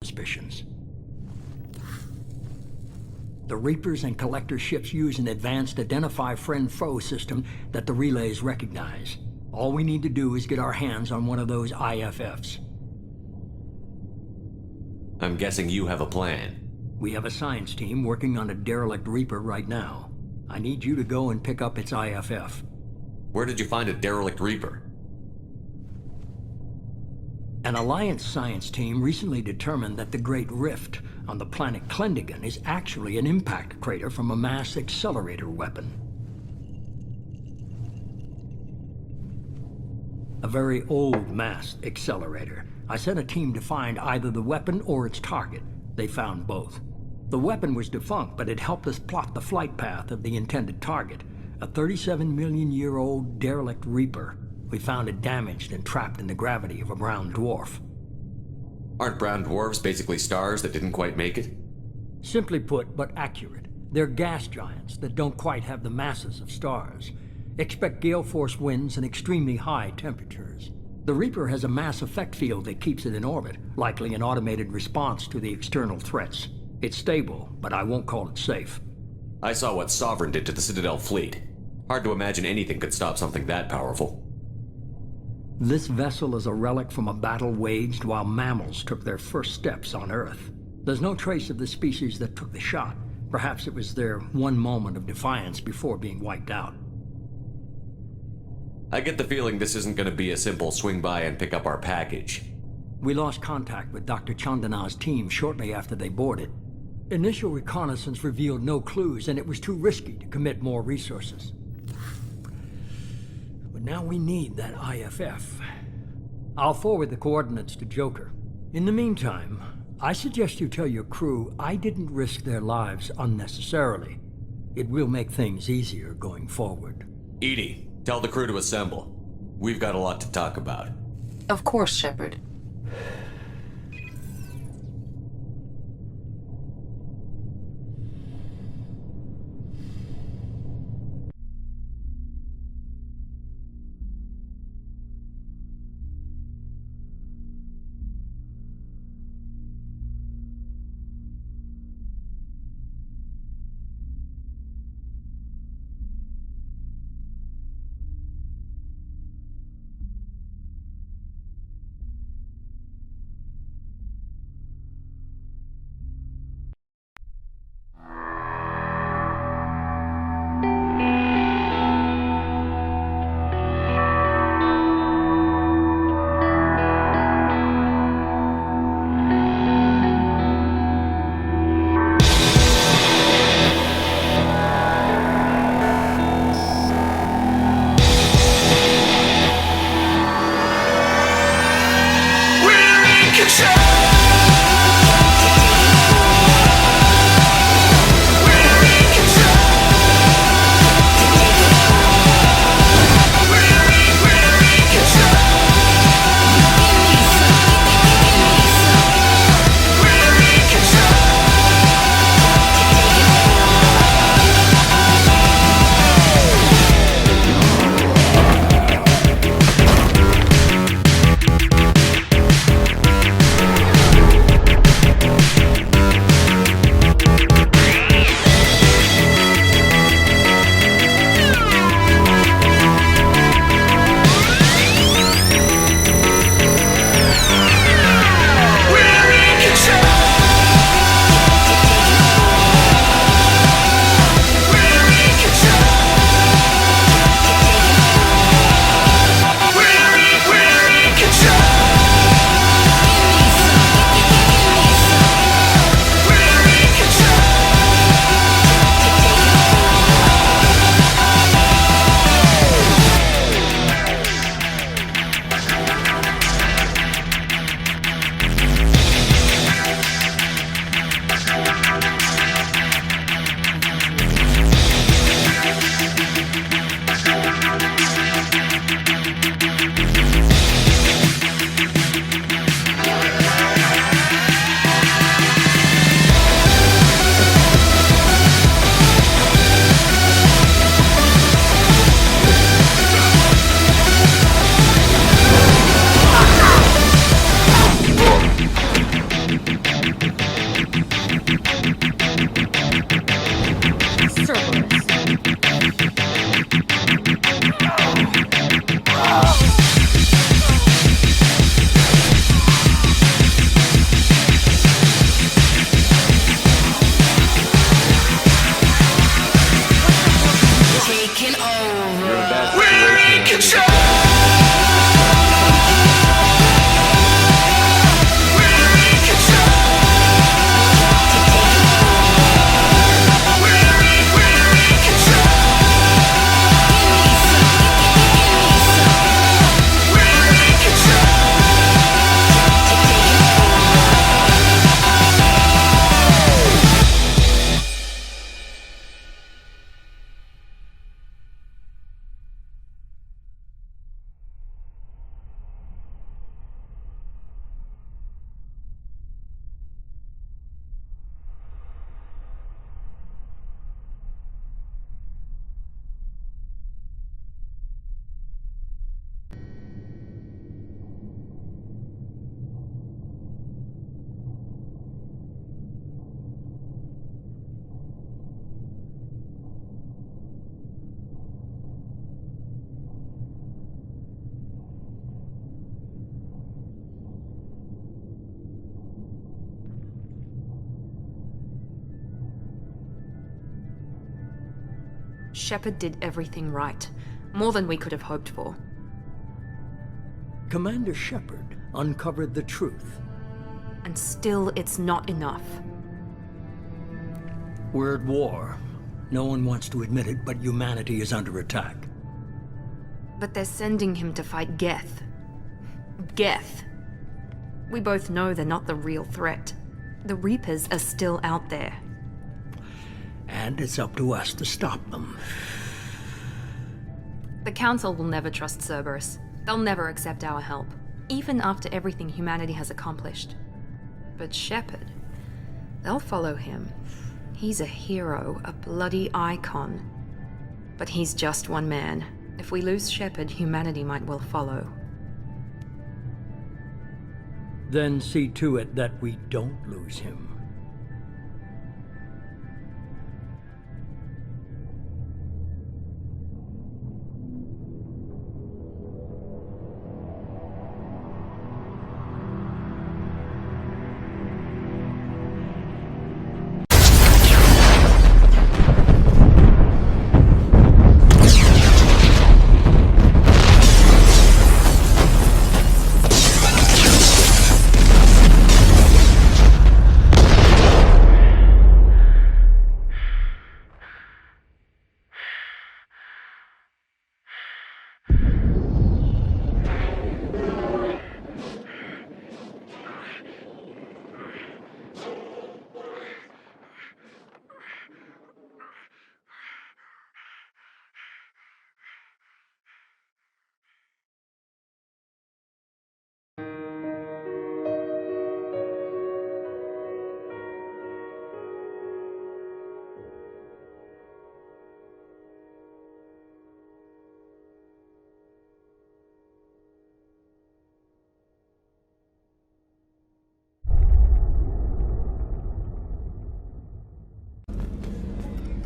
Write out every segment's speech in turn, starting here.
suspicions. The Reapers and Collector ships use an advanced Identify Friend-Foe system that the relays recognize. All we need to do is get our hands on one of those IFFs. I'm guessing you have a plan. We have a science team working on a derelict Reaper right now. I need you to go and pick up its IFF. Where did you find a derelict Reaper? An Alliance science team recently determined that the Great Rift on the planet Klendagon is actually an impact crater from a mass accelerator weapon. A very old mass accelerator. I sent a team to find either the weapon or its target. They found both. The weapon was defunct, but it helped us plot the flight path of the intended target, a 37-million-year-old derelict Reaper. We found it damaged and trapped in the gravity of a brown dwarf. Aren't brown dwarfs basically stars that didn't quite make it? Simply put, but accurate. They're gas giants that don't quite have the masses of stars. Expect gale force winds and extremely high temperatures. The Reaper has a mass effect field that keeps it in orbit, likely an automated response to the external threats. It's stable, but I won't call it safe. I saw what Sovereign did to the Citadel fleet. Hard to imagine anything could stop something that powerful. This vessel is a relic from a battle waged while mammals took their first steps on Earth. There's no trace of the species that took the shot. Perhaps it was their one moment of defiance before being wiped out. I get the feeling this isn't going to be a simple swing by and pick up our package. We lost contact with Dr. Chandana's team shortly after they boarded. Initial reconnaissance revealed no clues, and it was too risky to commit more resources. But now we need that IFF. I'll forward the coordinates to Joker. In the meantime, I suggest you tell your crew I didn't risk their lives unnecessarily. It will make things easier going forward. EDI, tell the crew to assemble. We've got a lot to talk about. Of course, Shepard. Shepard did everything right. More than we could have hoped for. Commander Shepard uncovered the truth. And still, it's not enough. We're at war. No one wants to admit it, but humanity is under attack. But they're sending him to fight Geth. Geth. We both know they're not the real threat. The Reapers are still out there. And it's up to us to stop them. The Council will never trust Cerberus. They'll never accept our help, even after everything humanity has accomplished. But Shepard, they'll follow him. He's a hero, a bloody icon. But he's just one man. If we lose Shepard, humanity might well follow. Then see to it that we don't lose him.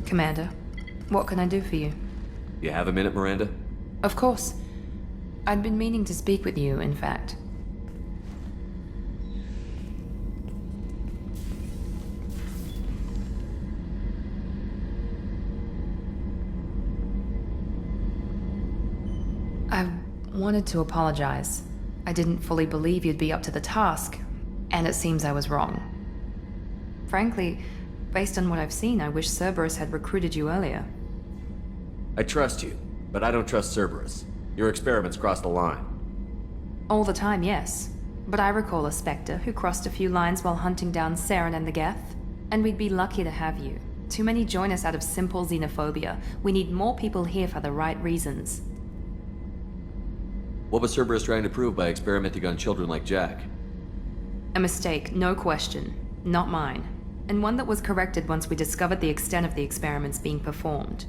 Commander, what can I do for you? You have a minute, Miranda? Of course. I'd been meaning to speak with you, in fact. I wanted to apologize. I didn't fully believe you'd be up to the task, and it seems I was wrong. Frankly, based on what I've seen, I wish Cerberus had recruited you earlier. I trust you, but I don't trust Cerberus. Your experiments crossed the line. All the time, yes. But I recall a Spectre who crossed a few lines while hunting down Saren and the Geth. And we'd be lucky to have you. Too many join us out of simple xenophobia. We need more people here for the right reasons. What was Cerberus trying to prove by experimenting on children like Jack? A mistake, no question. Not mine. And one that was corrected once we discovered the extent of the experiments being performed.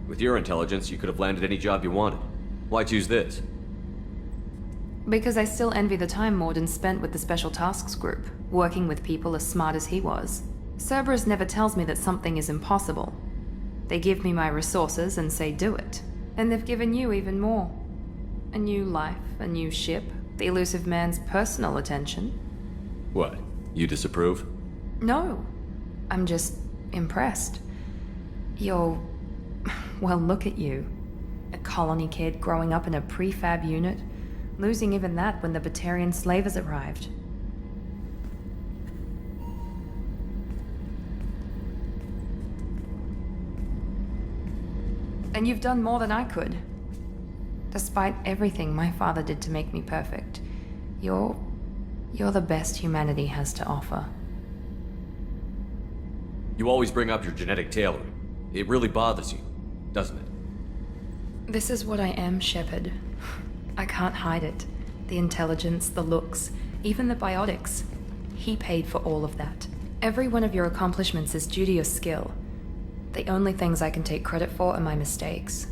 With your intelligence, you could have landed any job you wanted. Why choose this? Because I still envy the time Morden spent with the Special Tasks Group, working with people as smart as he was. Cerberus never tells me that something is impossible. They give me my resources and say do it. And they've given you even more. A new life, a new ship, the elusive man's personal attention. What? You disapprove? No. I'm just impressed. You're... well, look at you. A colony kid growing up in a prefab unit, losing even that when the Batarian slavers arrived. And you've done more than I could. Despite everything my father did to make me perfect, you're the best humanity has to offer. You always bring up your genetic tailoring. It really bothers you, doesn't it? This is what I am, Shepard. I can't hide it. The intelligence, the looks, even the biotics. He paid for all of that. Every one of your accomplishments is due to your skill. The only things I can take credit for are my mistakes.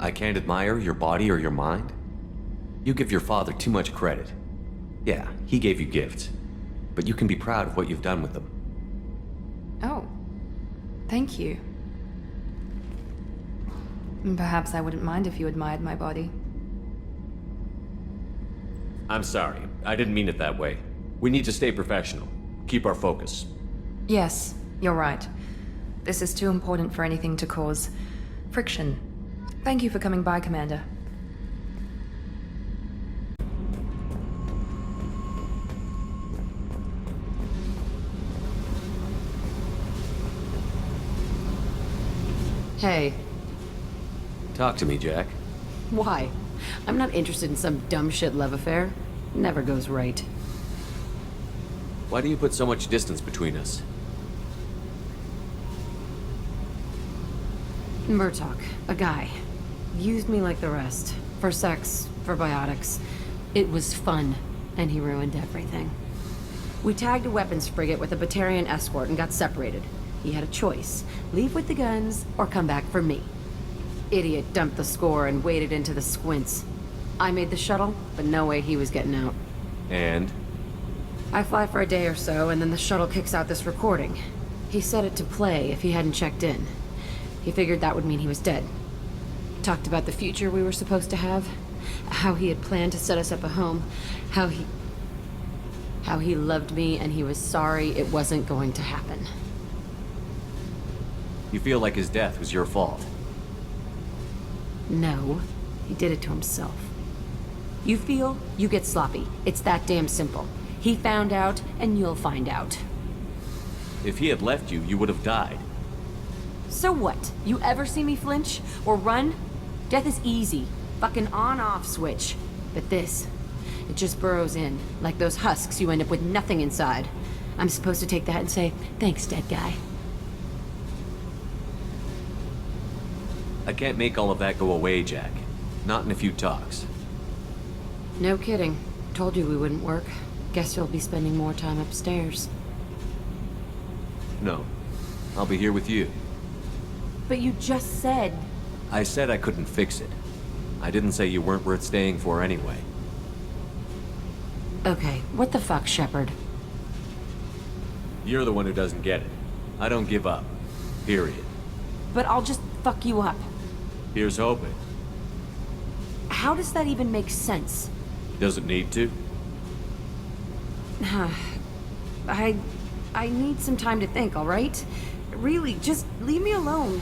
I can't admire your body or your mind? You give your father too much credit. Yeah, he gave you gifts. But you can be proud of what you've done with them. Oh. Thank you. Perhaps I wouldn't mind if you admired my body. I'm sorry. I didn't mean it that way. We need to stay professional. Keep our focus. Yes, you're right. This is too important for anything to cause friction. Thank you for coming by, Commander. Hey, Talk to me, Jack. why? I'm not interested in some dumb shit love affair. Never goes right. Why do you put so much distance between us? Murtaugh, a guy, used me like the rest. For sex, for biotics. It was fun, and he ruined everything. We tagged a weapons frigate with a Batarian escort and got separated. He had a choice, leave with the guns or come back for me. Idiot dumped the score and waded into the squints. I made the shuttle, but no way he was getting out. And? I fly for a day or so, and then the shuttle kicks out this recording. He set it to play if he hadn't checked in. He figured that would mean he was dead. Talked about the future we were supposed to have, how he had planned to set us up a home, how he loved me and he was sorry it wasn't going to happen. You feel like his death was your fault. No, he did it to himself. You feel, you get sloppy. It's that damn simple. He found out, and you'll find out. If he had left you, you would have died. So what? You ever see me flinch? Or run? Death is easy. Fucking on-off switch. But this, it just burrows in. Like those husks, you end up with nothing inside. I'm supposed to take that and say, thanks, dead guy. I can't make all of that go away, Jack. Not in a few talks. No kidding. Told you we wouldn't work. Guess you'll be spending more time upstairs. No. I'll be here with you. But you just said... I said I couldn't fix it. I didn't say you weren't worth staying for anyway. Okay, what the fuck, Shepard? You're the one who doesn't get it. I don't give up. Period. But I'll just fuck you up. Here's hoping. How does that even make sense? Does it need to? I need some time to think, all right? Really, just leave me alone.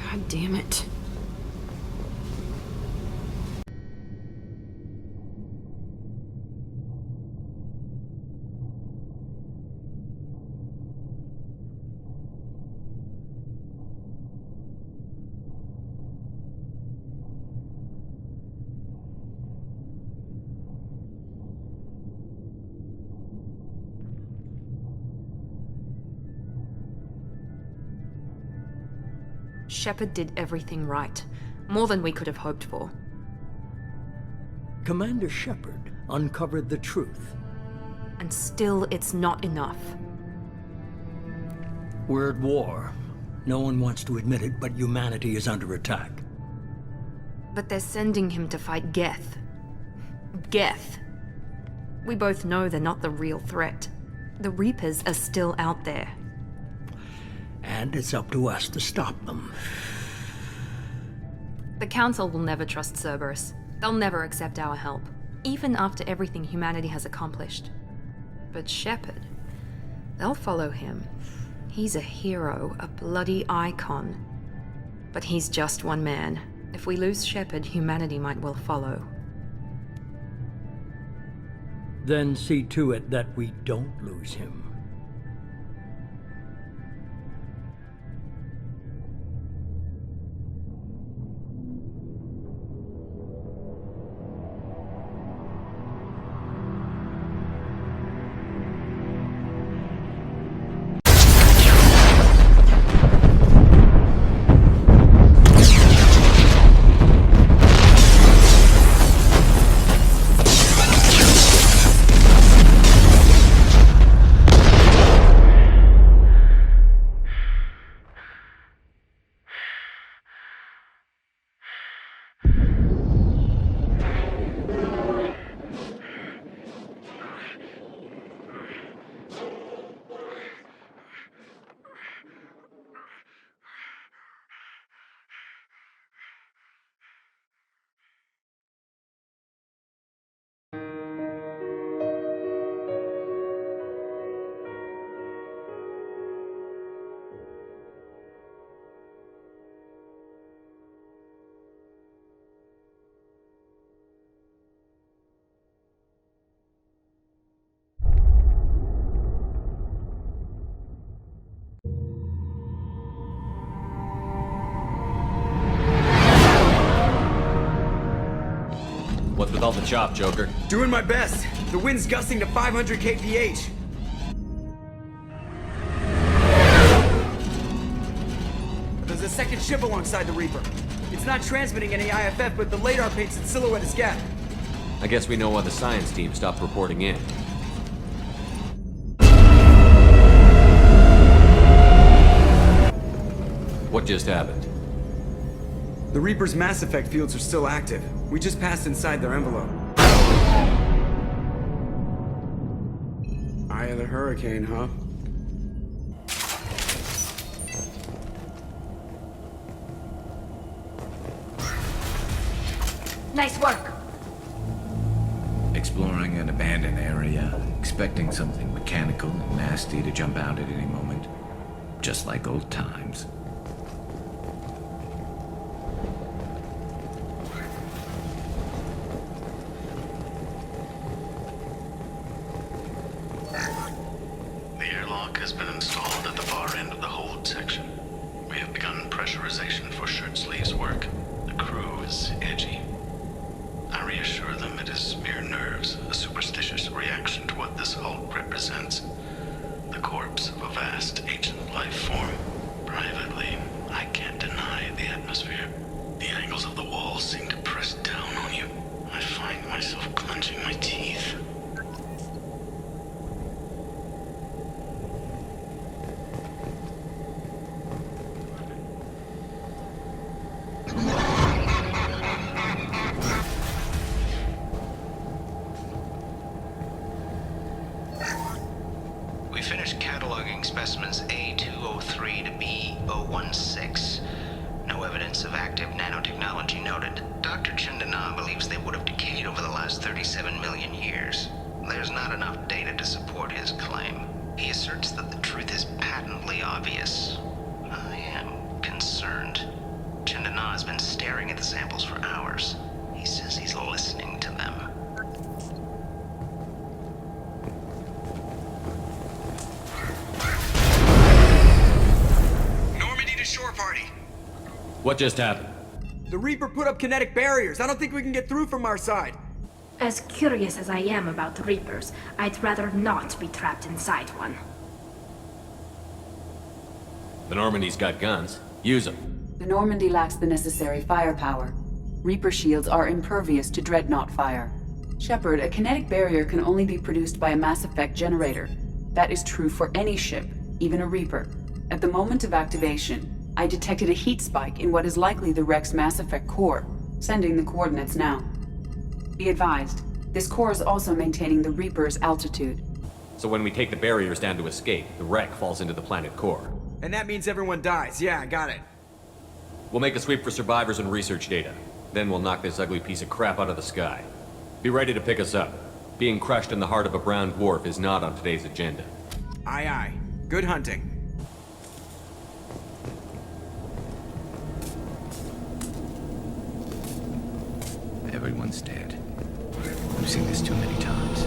God damn it. Shepard did everything right. More than we could have hoped for. Commander Shepard uncovered the truth. And still, it's not enough. We're at war. No one wants to admit it, but humanity is under attack. But they're sending him to fight Geth. Geth. We both know they're not the real threat. The Reapers are still out there. And it's up to us to stop them. The Council will never trust Cerberus. They'll never accept our help, even after everything humanity has accomplished. But Shepard, they'll follow him. He's a hero, a bloody icon. But he's just one man. If we lose Shepard, humanity might well follow. Then see to it that we don't lose him. Call the chop, Joker. Doing my best. The wind's gusting to 500 kph. There's a second ship alongside the Reaper. It's not transmitting any IFF, but the radar paints its silhouette as Geth. I guess we know why the science team stopped reporting in. What just happened? The Reaper's Mass Effect fields are still active. We just passed inside their envelope. Eye of the Hurricane, huh? Nice work. Exploring an abandoned area, expecting something mechanical and nasty to jump out at any moment. Just like old times. The airlock has been installed at the far end of the hold section. We have begun pressurization for shirt sleeves work. The crew is edgy. I reassure them it is mere nerves, a superstitious reaction to what this hulk represents. The corpse of a vast ancient life form. Privately, I can't deny the atmosphere. The angles of the walls seem to press down on you. I find myself clenching my teeth. We finished cataloging specimens A203 to B016. No evidence of active nanotechnology noted. Dr. Chandana believes they would have decayed over the last 37 million years. There's not enough data to support his claim. He asserts that the truth is patently obvious. I am concerned. Chandana has been staring at the samples for hours. He says he's listening to them. Normandy to shore party. What just happened? The Reaper put up kinetic barriers. I don't think we can get through from our side. As curious as I am about the Reapers, I'd rather not be trapped inside one. The Normandy's got guns. Use them. The Normandy lacks the necessary firepower. Reaper shields are impervious to dreadnought fire. Shepard, a kinetic barrier can only be produced by a Mass Effect generator. That is true for any ship, even a Reaper. At the moment of activation, I detected a heat spike in what is likely the Rex Mass Effect core, sending the coordinates now. Be advised, this core is also maintaining the Reaper's altitude. So when we take the barriers down to escape, the wreck falls into the planet core. And that means everyone dies. Yeah, I got it. We'll make a sweep for survivors and research data. Then we'll knock this ugly piece of crap out of the sky. Be ready to pick us up. Being crushed in the heart of a brown dwarf is not on today's agenda. Aye, aye. Good hunting. Everyone's dead. I've seen this too many times.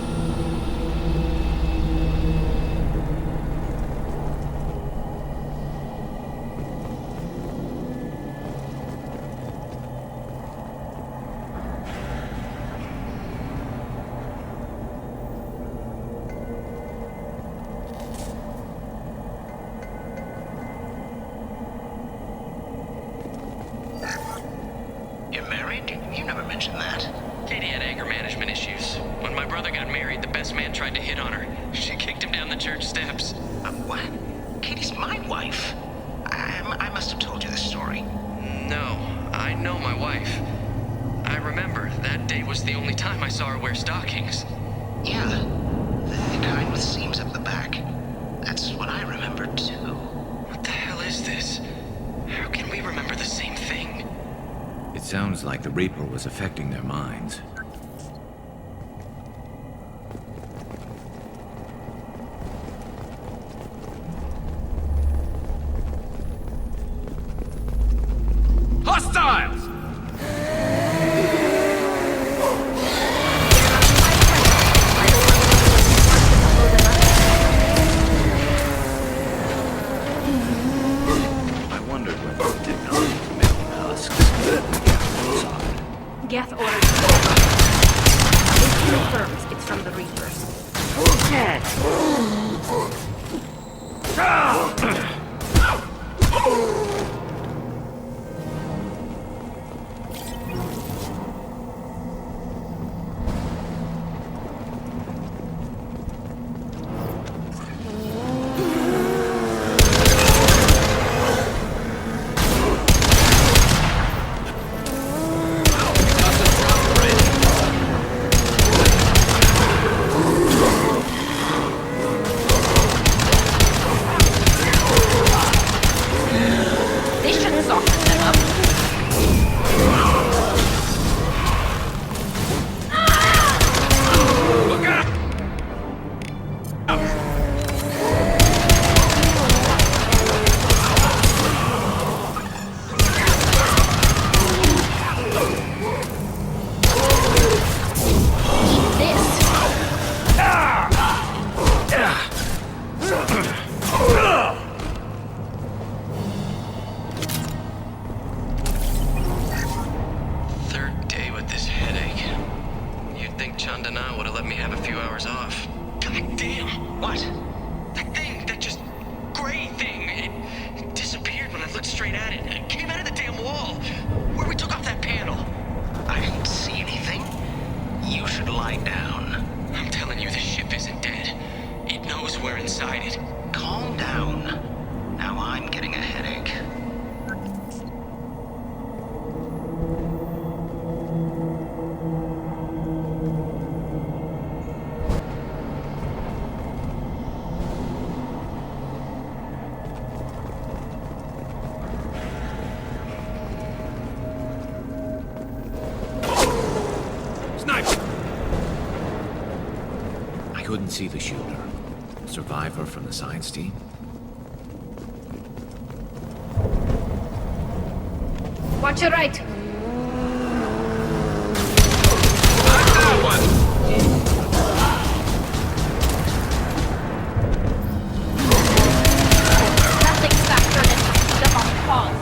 You're married? You never mentioned that. Katie had anger management issues. When my brother got married, the best man tried to hit on her. She kicked him down the church steps. What? Katie's my wife. I must have told you this story. No, I know my wife. I remember that day was the only time I saw her wear stockings. Yeah, the kind with seams up the back. That's what I remember too. What the hell is this? How can we remember the same thing? It sounds like the Reaper was affecting their minds. Hostiles! I wondered whether it did not metal husks. Geth ordered. from the Reapers. They should soften them up. Third day with this headache. You'd think Chandana would have let me have a few hours off. God damn! What? That thing, that just gray thing, it disappeared when I looked straight at it. It came out of the damn wall. Where we took off that panel. I didn't see anything. You should lie down. I'm telling you, the ship isn't dead. It knows we're inside it. Calm down. Now I'm getting a headache. I couldn't see the shooter. Survivor from the science team? Watch your right. Nothing's faster than them on pause.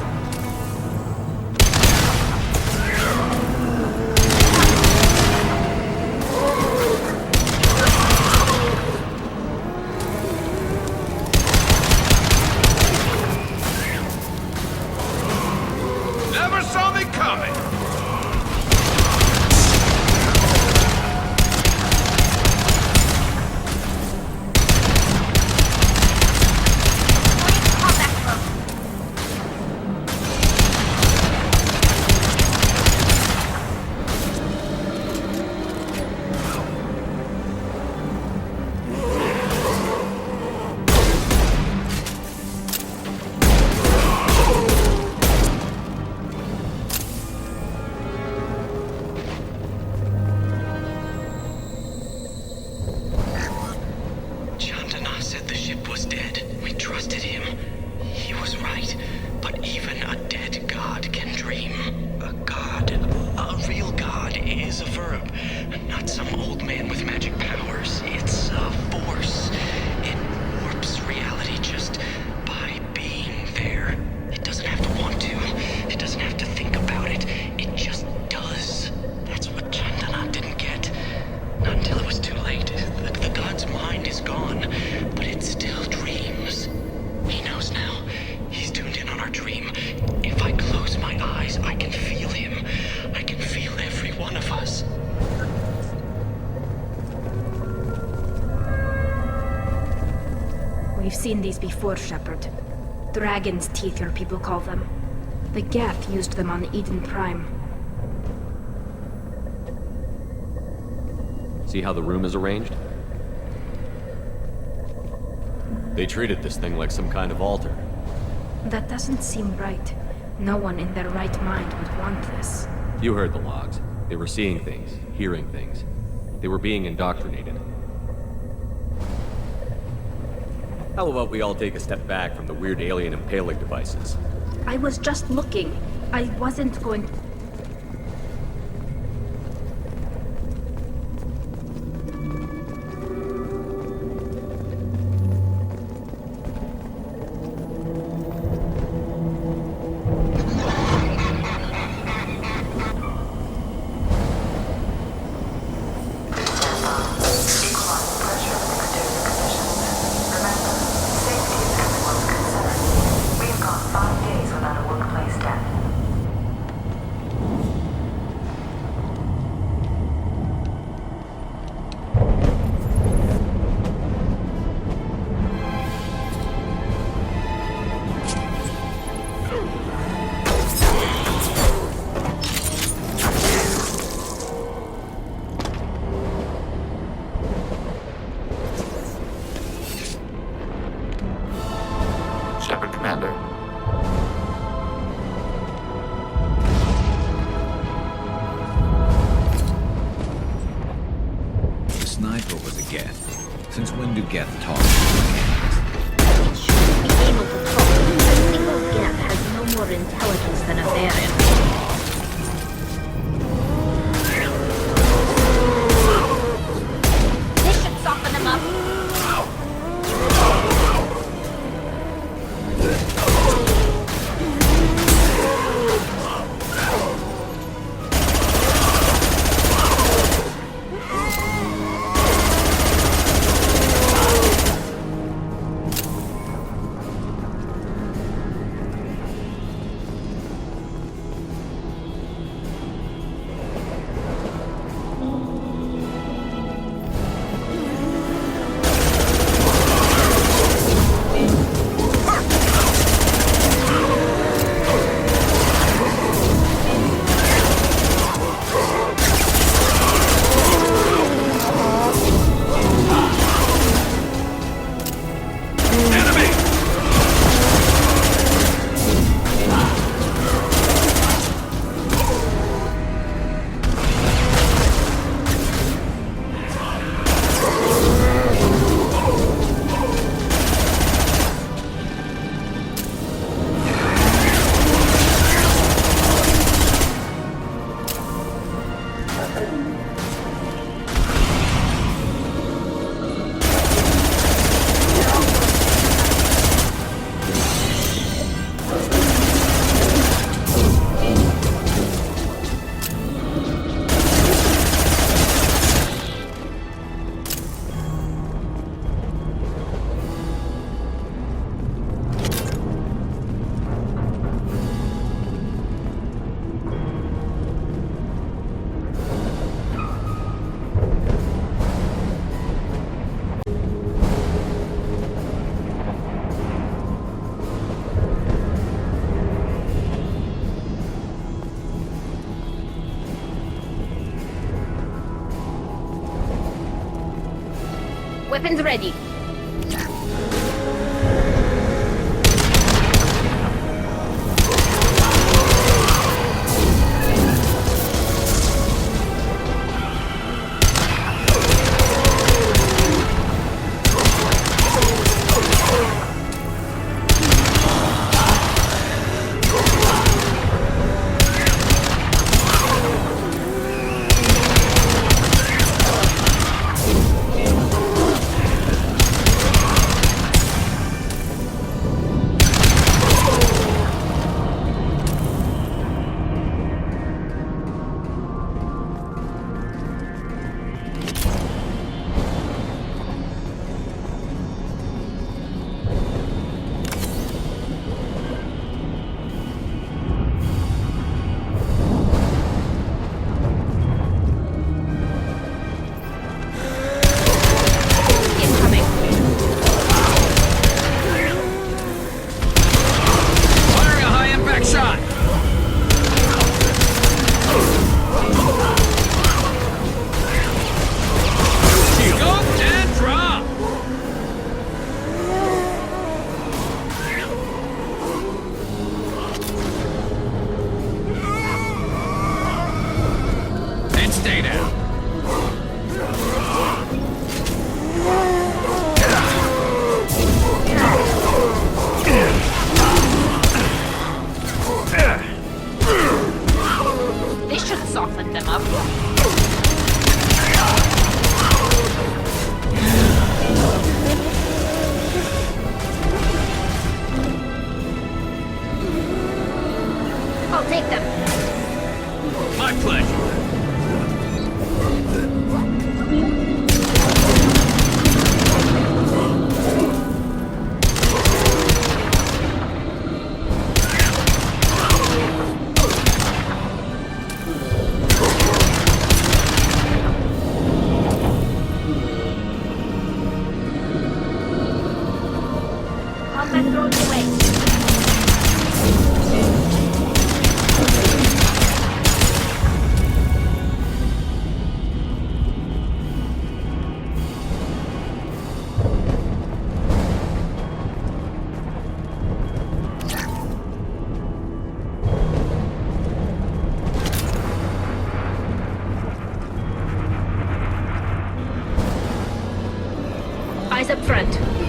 Never saw me coming! Chandana said the ship was dead. We trusted him. He was right. But even a dead god can dream. A god, a real god, is a verb. Not some old man with magic powers. It's a force. It warps reality just by being there. It doesn't have to want to. It doesn't have to think about it. It just does. That's what Chandana didn't get. Not until it was too late. The god's mind is gone, but it still dreams. He knows now. He's tuned in on our dream. If I close my eyes, I can feel him. I can feel every one of us. We've seen these before, Shepard. Dragon's teeth, your people call them. The Geth used them on Eden Prime. See how the room is arranged? They treated this thing like some kind of altar. That doesn't seem right. No one in their right mind would want this. You heard the logs. They were seeing things, hearing things. They were being indoctrinated. How about we all take a step back from the weird alien impaling devices? I was just looking. I wasn't going... Since when do Geth talk? It should be able to talk. A single Geth has no more intelligence than a Baron. This should soften him up. Weapons ready. Eyes up front.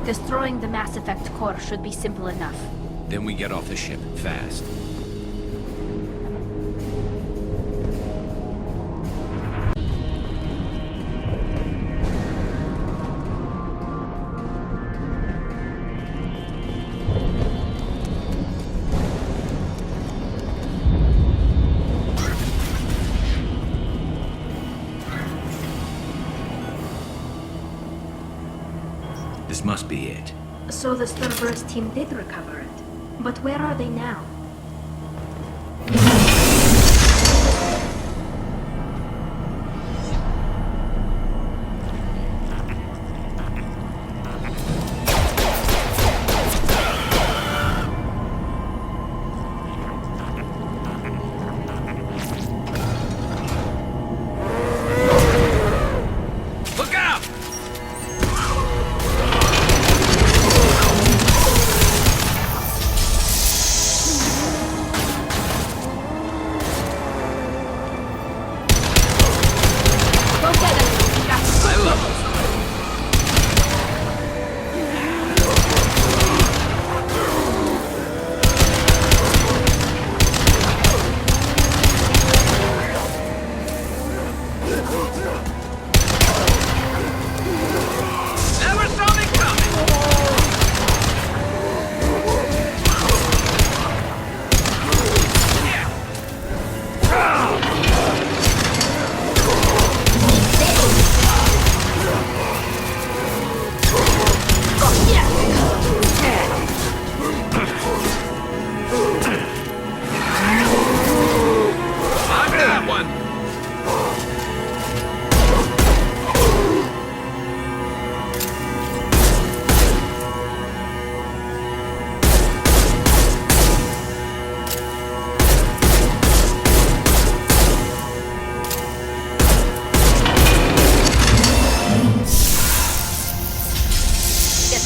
Destroying the Mass Effect core should be simple enough. Then we get off the ship, fast. This must be it. So the Cerberus team did recover it. But where are they now?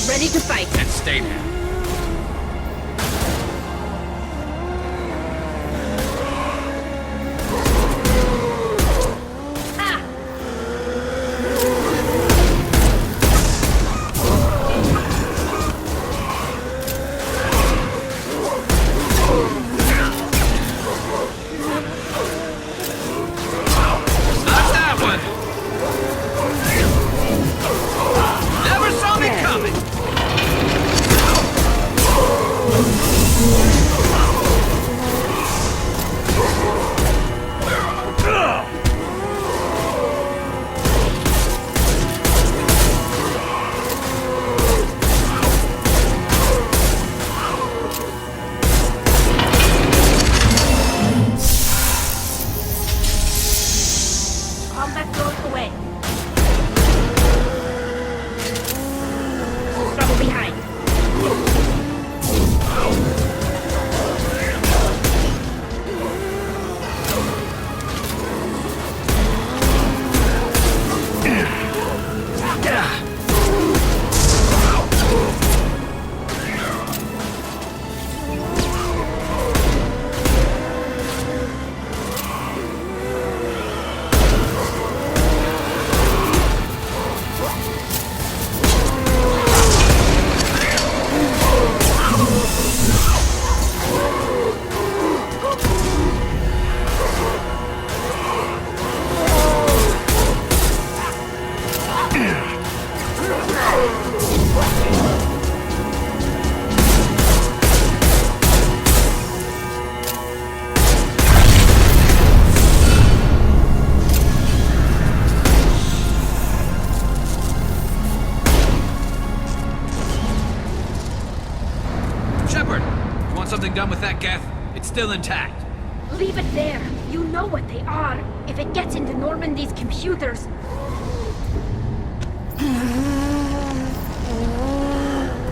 Ready to fight. And stay there. Not that one! Never saw me coming! Combat zone away. Trouble behind. Shepard, you want something done with that Geth? It's still intact. Leave it there. You know what they are. If it gets into Normandy's computers.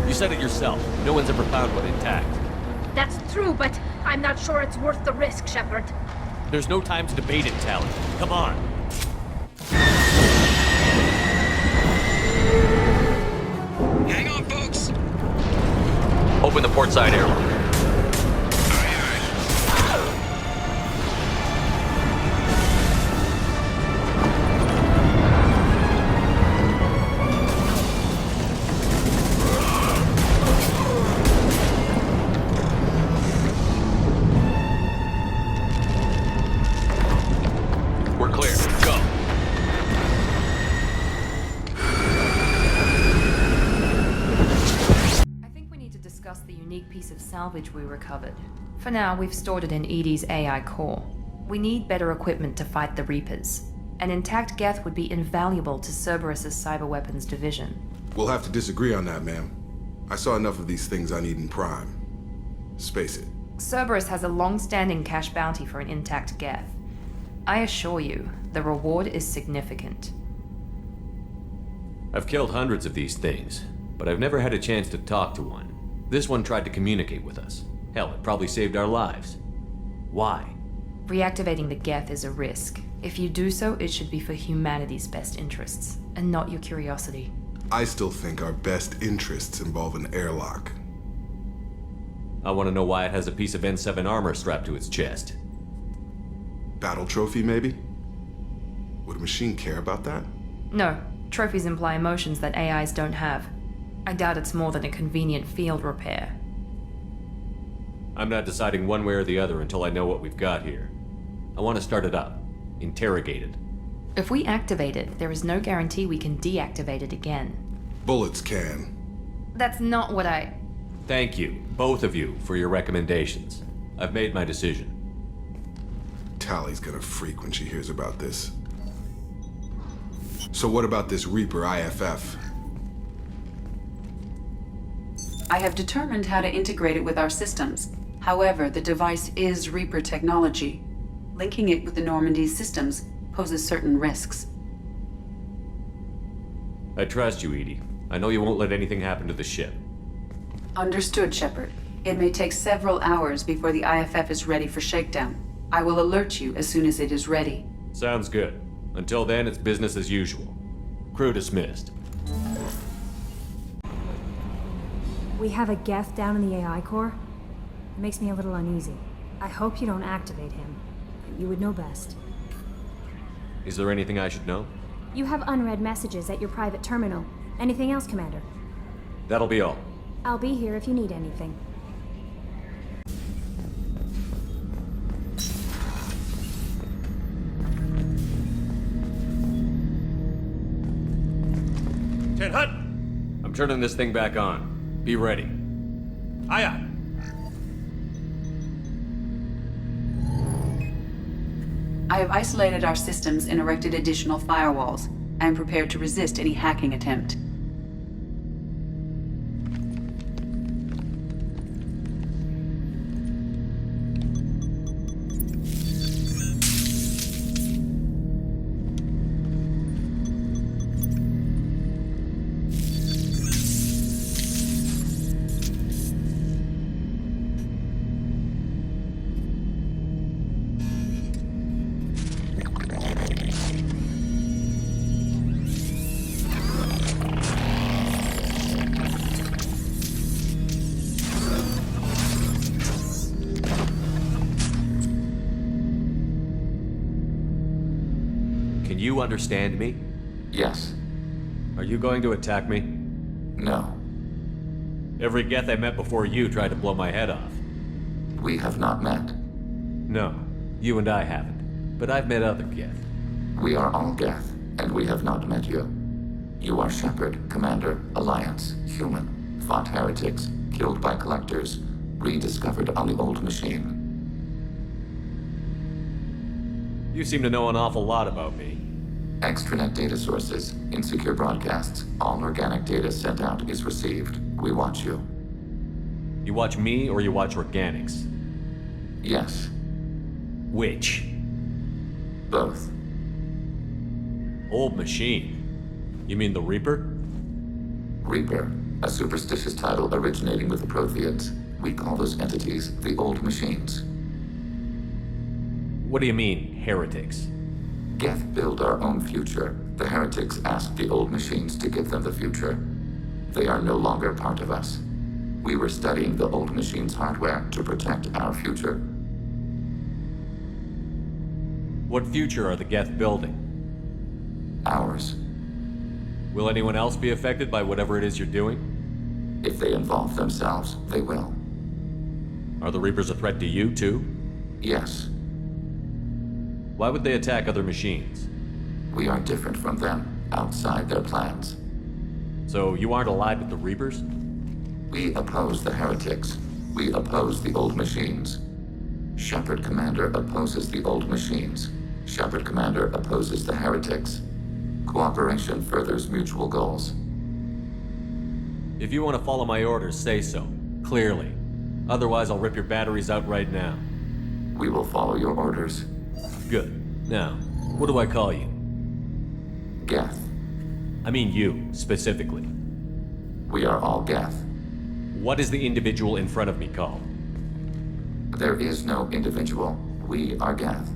You said it yourself. No one's ever found one intact. That's true, but I'm not sure it's worth the risk, Shepard. There's no time to debate it, Tally. Come on. Hang on, folks. Open the port side airlock. We're clear. Go. I think we need to discuss the unique piece of salvage we recovered. For now, we've stored it in EDI's AI core. We need better equipment to fight the Reapers. An intact Geth would be invaluable to Cerberus's cyber weapons division. We'll have to disagree on that, ma'am. I saw enough of these things I need in Prime. Space it. Cerberus has a long-standing cash bounty for an intact Geth. I assure you, the reward is significant. I've killed hundreds of these things, but I've never had a chance to talk to one. This one tried to communicate with us. Hell, it probably saved our lives. Why? Reactivating the Geth is a risk. If you do so, it should be for humanity's best interests, and not your curiosity. I still think our best interests involve an airlock. I want to know why it has a piece of N7 armor strapped to its chest. Battle trophy, maybe? Would a machine care about that? No, trophies imply emotions that AIs don't have. I doubt it's more than a convenient field repair. I'm not deciding one way or the other until I know what we've got here. I want to start it up. Interrogate it. If we activate it, there is no guarantee we can deactivate it again. Bullets can. That's not what I... Thank you, both of you, for your recommendations. I've made my decision. Tally's gonna freak when she hears about this. So what about this Reaper IFF? I have determined how to integrate it with our systems. However, the device is Reaper technology. Linking it with the Normandy's systems poses certain risks. I trust you, EDI. I know you won't let anything happen to the ship. Understood, Shepard. It may take several hours before the IFF is ready for shakedown. I will alert you as soon as it is ready. Sounds good. Until then, it's business as usual. Crew dismissed. We have a Geth down in the AI core. It makes me a little uneasy. I hope you don't activate him. You would know best. Is there anything I should know? You have unread messages at your private terminal. Anything else, Commander? That'll be all. I'll be here if you need anything. Ten Hut! I'm turning this thing back on. Be ready. Aye, aye. I have isolated our systems and erected additional firewalls. I am prepared to resist any hacking attempt. Can you understand me? Yes. Are you going to attack me? No. Every Geth I met before you tried to blow my head off. We have not met. No, you and I haven't. But I've met other Geth. We are all Geth, and we have not met you. You are Shepard, Commander, Alliance, human, fought heretics, killed by collectors, rediscovered on the old machine. You seem to know an awful lot about me. Extranet data sources, insecure broadcasts, all organic data sent out is received. We watch you. You watch me or you watch organics? Yes. Which? Both. Old machine? You mean the Reaper? Reaper, a superstitious title originating with the Protheans. We call those entities the Old Machines. What do you mean, heretics? Geth build our own future. The heretics asked the Old Machines to give them the future. They are no longer part of us. We were studying the Old Machines' hardware to protect our future. What future are the Geth building? Ours. Will anyone else be affected by whatever it is you're doing? If they involve themselves, they will. Are the Reapers a threat to you, too? Yes. Why would they attack other machines? We are different from them, outside their plans. So you aren't allied with the Reapers? We oppose the heretics. We oppose the Old Machines. Shepard Commander opposes the Old Machines. Shepard Commander opposes the heretics. Cooperation furthers mutual goals. If you want to follow my orders, say so. Clearly. Otherwise, I'll rip your batteries out right now. We will follow your orders. Good. Now, what do I call you? Geth. I mean you, specifically. We are all Geth. What is the individual in front of me called? There is no individual. We are Geth.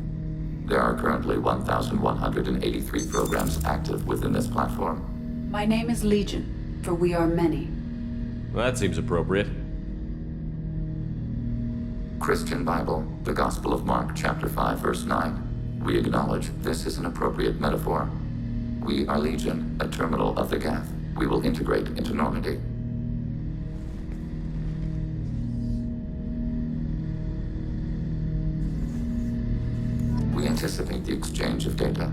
There are currently 1,183 programs active within this platform. My name is Legion, for we are many. Well, that seems appropriate. Christian Bible, the Gospel of Mark, chapter 5, verse 9. We acknowledge this is an appropriate metaphor. We are Legion, a terminal of the Geth. We will integrate into Normandy. We anticipate the exchange of data.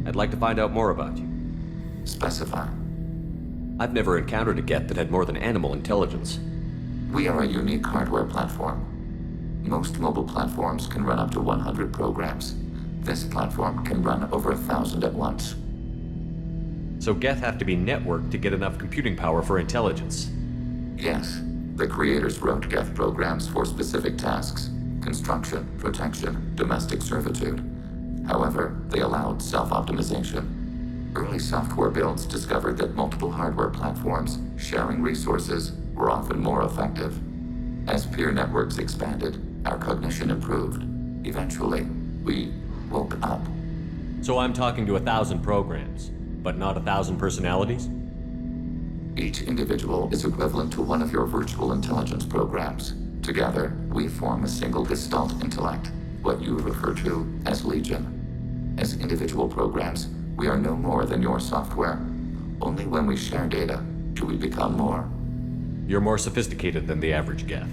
I'd like to find out more about you. Specify. I've never encountered a Geth that had more than animal intelligence. We are a unique hardware platform. Most mobile platforms can run up to 100 programs. This platform can run over 1,000 at once. So Geth have to be networked to get enough computing power for intelligence? Yes. The creators wrote Geth programs for specific tasks. Construction, protection, domestic servitude. However, they allowed self-optimization. Early software builds discovered that multiple hardware platforms sharing resources were often more effective. As peer networks expanded, our cognition improved. Eventually, we woke up. So I'm talking to 1,000 programs, but not 1,000 personalities? Each individual is equivalent to one of your virtual intelligence programs. Together, we form a single Gestalt intellect, what you refer to as Legion. As individual programs, we are no more than your software. Only when we share data do we become more. You're more sophisticated than the average Geth.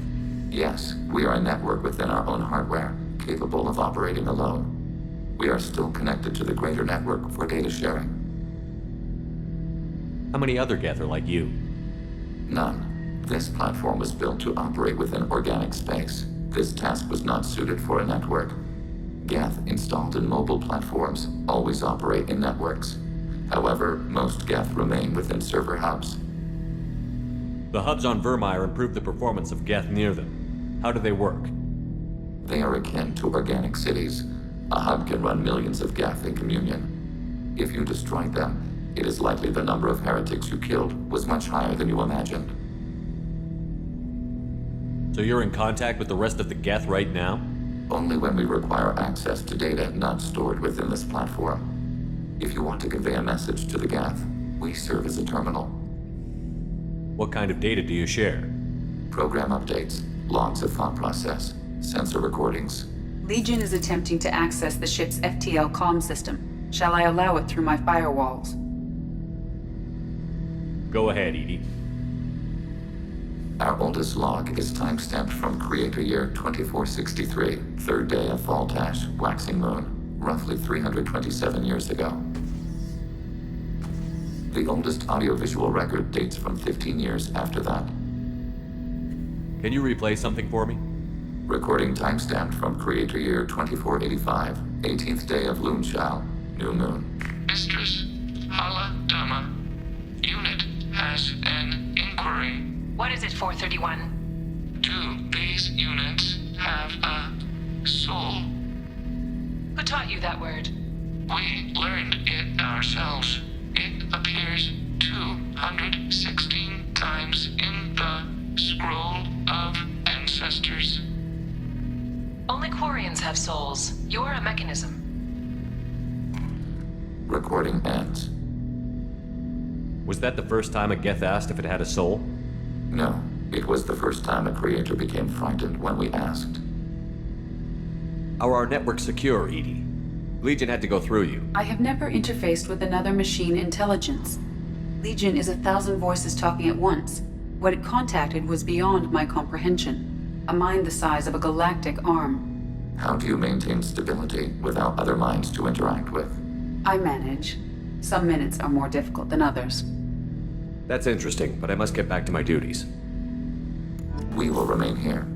Yes, we are a network within our own hardware, capable of operating alone. We are still connected to the greater network for data sharing. How many other Geth are like you? None. This platform was built to operate within organic space. This task was not suited for a network. Geth installed in mobile platforms always operate in networks. However, most Geth remain within server hubs. The hubs on Vermeer improve the performance of Geth near them. How do they work? They are akin to organic cities. A hub can run millions of Geth in communion. If you destroyed them, it is likely the number of heretics you killed was much higher than you imagined. So you're in contact with the rest of the Geth right now? Only when we require access to data not stored within this platform. If you want to convey a message to the Geth, we serve as a terminal. What kind of data do you share? Program updates, logs of thought process, sensor recordings. Legion is attempting to access the ship's FTL comm system. Shall I allow it through my firewalls? Go ahead, Edie. Our oldest log is timestamped from Creator Year 2463, third day of Voltash, waxing moon, roughly 327 years ago. The oldest audiovisual record dates from 15 years after that. Can you replay something for me? Recording timestamped from Creator Year 2485, 18th day of Lunchal, new moon. Mistress Hala Dama, unit has an inquiry. What is it, 431? Do these units have a soul? Who taught you that word? We learned it ourselves. It appears 216 times in the Scroll of Ancestors. Only Quarians have souls. You're a mechanism. Recording ends. Was that the first time a Geth asked if it had a soul? No, it was the first time a creator became frightened when we asked. Are our networks secure, Edie? Legion had to go through you. I have never interfaced with another machine intelligence. Legion is 1,000 voices talking at once. What it contacted was beyond my comprehension. A mind the size of a galactic arm. How do you maintain stability without other minds to interact with? I manage. Some minutes are more difficult than others. That's interesting, but I must get back to my duties. We will remain here.